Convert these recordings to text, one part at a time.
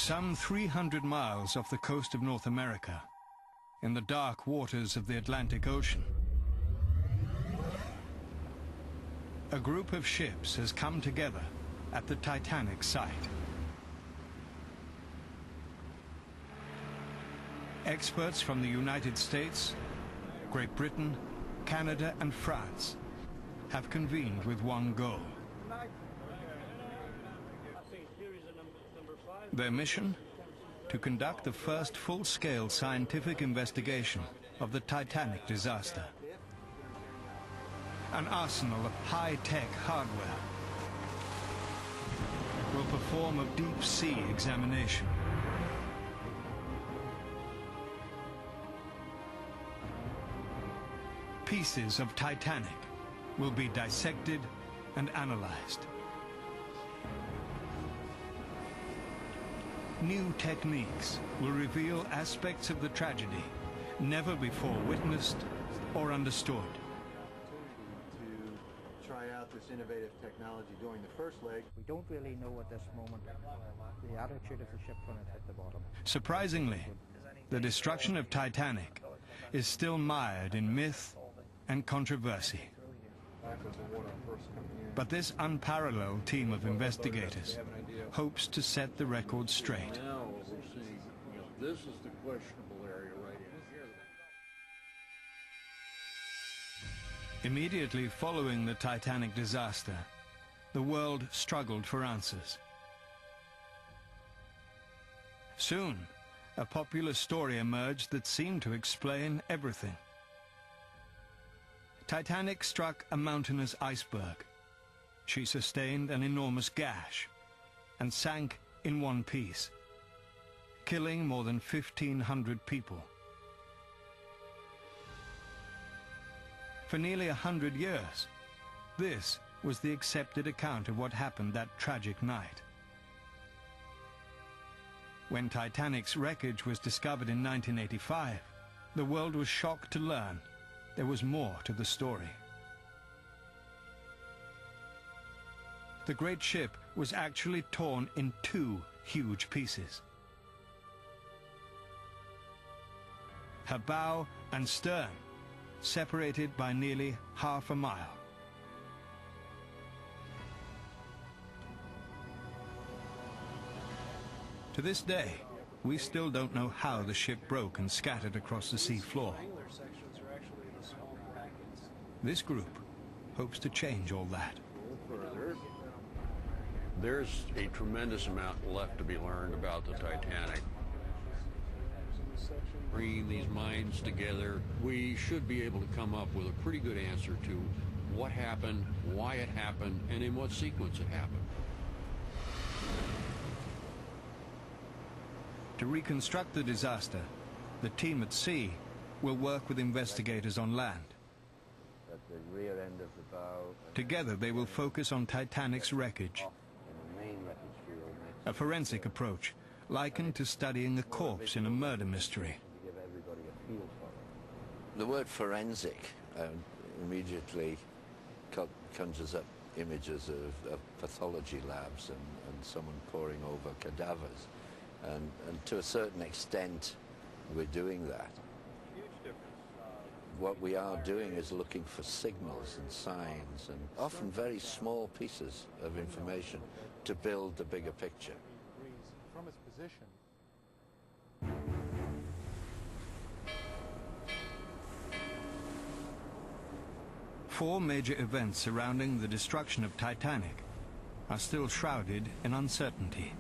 Some 300 miles off the coast of North America, in the dark waters of the Atlantic Ocean, a group of ships has come together at the Titanic site. Experts from the United States, Great Britain, Canada and France have convened with one goal. Their mission? To conduct the first full-scale scientific investigation of the Titanic disaster. An arsenal of high-tech hardware will perform a deep-sea examination. Pieces of Titanic will be dissected and analyzed. New techniques will reveal aspects of the tragedy never before witnessed or understood. To try out this innovative technology during the first leg. We don't really know at this moment the attitude of the ship when it hit the bottom. Surprisingly, the destruction of Titanic is still mired in myth and controversy. But this unparalleled team of investigators hopes to set the record straight. Now we're seeing, this is the questionable area right in here. Immediately following the Titanic disaster, the world struggled for answers. Soon, a popular story emerged that seemed to explain everything. Titanic struck a mountainous iceberg. She sustained an enormous gash and sank in one piece, killing more than 1,500 people. For nearly 100 years, this was the accepted account of what happened that tragic night. When Titanic's wreckage was discovered in 1985, the world was shocked to learn there was more to the story. The great ship was actually torn in two huge pieces. Her bow and stern separated by nearly half a mile. To this day, we still don't know how the ship broke and scattered across the sea floor. This group hopes to change all that. Further, there's a tremendous amount left to be learned about the Titanic. Bringing these minds together, we should be able to come up with a pretty good answer to what happened, why it happened, and in what sequence it happened. To reconstruct the disaster, the team at sea will work with investigators on land. At the rear end of the bow. Together they will focus on Titanic's wreckage, In the main wreckage field. a forensic approach likened to studying a corpse in a murder mystery. To give everybody a feel for it. The word forensic immediately conjures up images of pathology labs and someone poring over cadavers. And to a certain extent, we're doing that. What we are doing is looking for signals and signs and often very small pieces of information to build the bigger picture. From its position. Four major events surrounding the destruction of Titanic are still shrouded in uncertainty.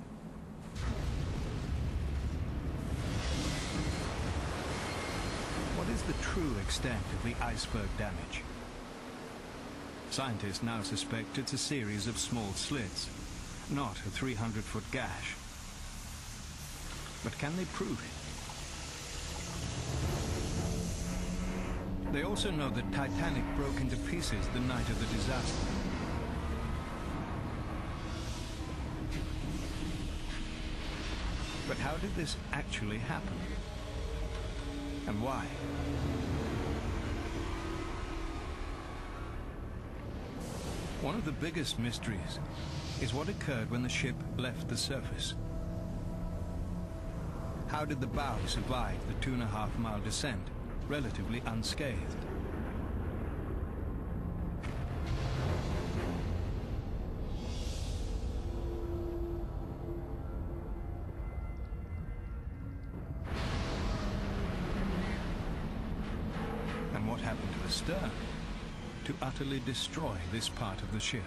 What is the true extent of the iceberg damage? Scientists now suspect it's a series of small slits, not a 300-foot gash. But can they prove it? They also know that Titanic broke into pieces the night of the disaster. But how did this actually happen? And why? One of the biggest mysteries is what occurred when the ship left the surface. How did the bow survive the 2.5-mile descent, relatively unscathed? And what happened to the stern to utterly destroy this part of the ship?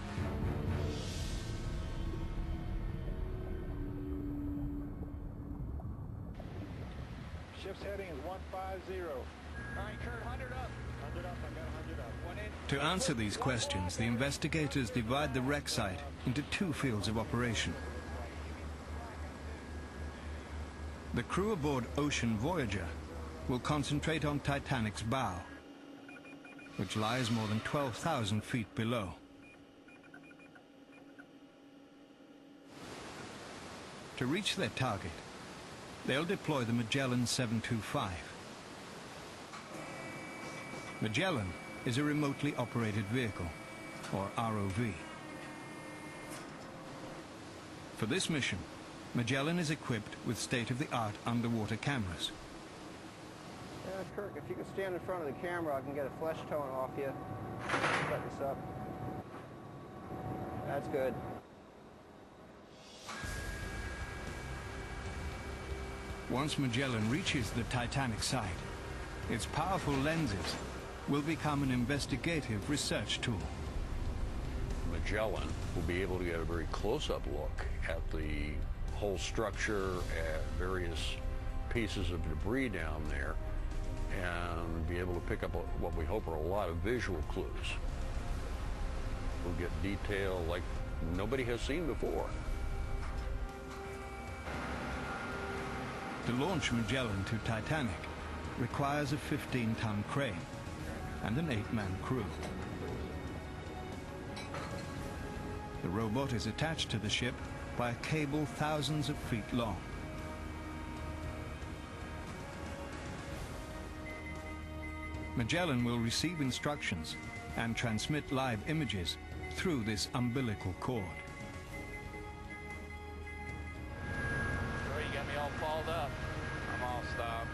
Ship's heading is 150. All right, Kurt, 100 up. 100 up, I got 100 up. One in. To answer these questions, the investigators divide the wreck site into two fields of operation. The crew aboard Ocean Voyager will concentrate on Titanic's bow, which lies more than 12,000 feet below. To reach their target, they'll deploy the Magellan 725. Magellan is a remotely operated vehicle, or ROV. For this mission, Magellan is equipped with state-of-the-art underwater cameras. Kirk, if you could stand in front of the camera, I can get a flesh tone off you. Set this up. That's good. Once Magellan reaches the Titanic site, its powerful lenses will become an investigative research tool. Magellan will be able to get a very close-up look at the whole structure, at various pieces of debris down there, and be able to pick up what we hope are a lot of visual clues. We'll get detail like nobody has seen before. To launch Magellan to Titanic requires a 15-ton crane and an 8-man crew. The robot is attached to the ship by a cable thousands of feet long. Magellan will receive instructions and transmit live images through this umbilical cord. Troy, you got me all balled up. I'm all stopped.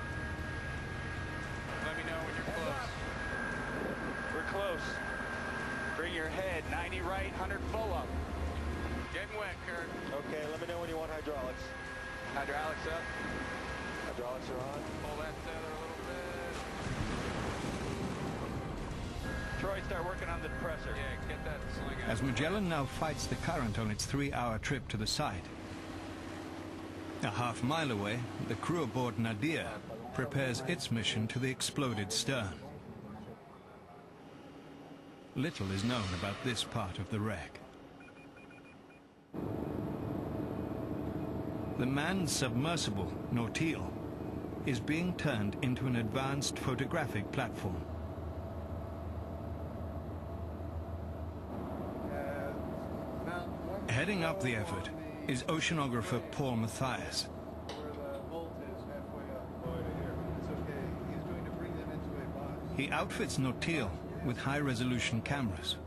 Let me know when you're close. We're close. Bring your head, 90 right, 100 full up. Getting wet, Kurt. Okay, let me know when you want hydraulics. Hydraulics up. Hydraulics are on. Pull that tether a little bit. Troy, start working on the compressor. Yeah, get that sling out. As Magellan now fights the current on its 3-hour trip to the site, a half-mile away, the crew aboard Nadir prepares its mission to the exploded stern. Little is known about this part of the wreck. The manned submersible, Nautil, is being turned into an advanced photographic platform. Heading up the effort is oceanographer Paul Mathias. He outfits Nautil with high-resolution cameras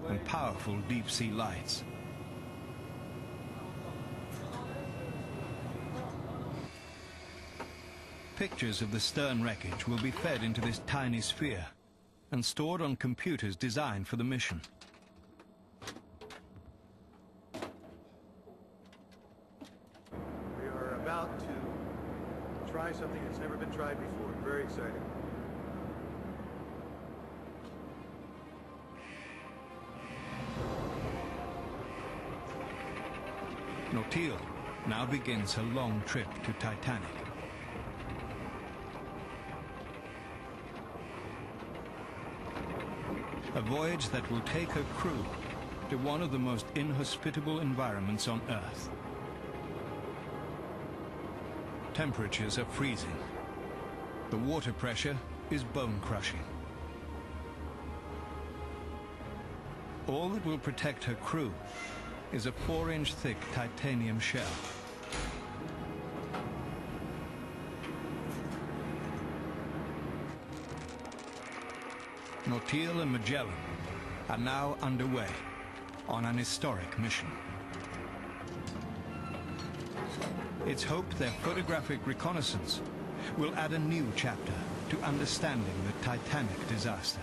and powerful deep-sea lights. Pictures of the stern wreckage will be fed into this tiny sphere and stored on computers designed for the mission. We are about to try something that's never been tried before. Very exciting. Nautil now begins her long trip to Titanic. A voyage that will take her crew to one of the most inhospitable environments on Earth. Temperatures are freezing. The water pressure is bone-crushing. All that will protect her crew is a 4-inch thick titanium shell. Nautil and Magellan are now underway on an historic mission. It's hoped their photographic reconnaissance will add a new chapter to understanding the Titanic disaster.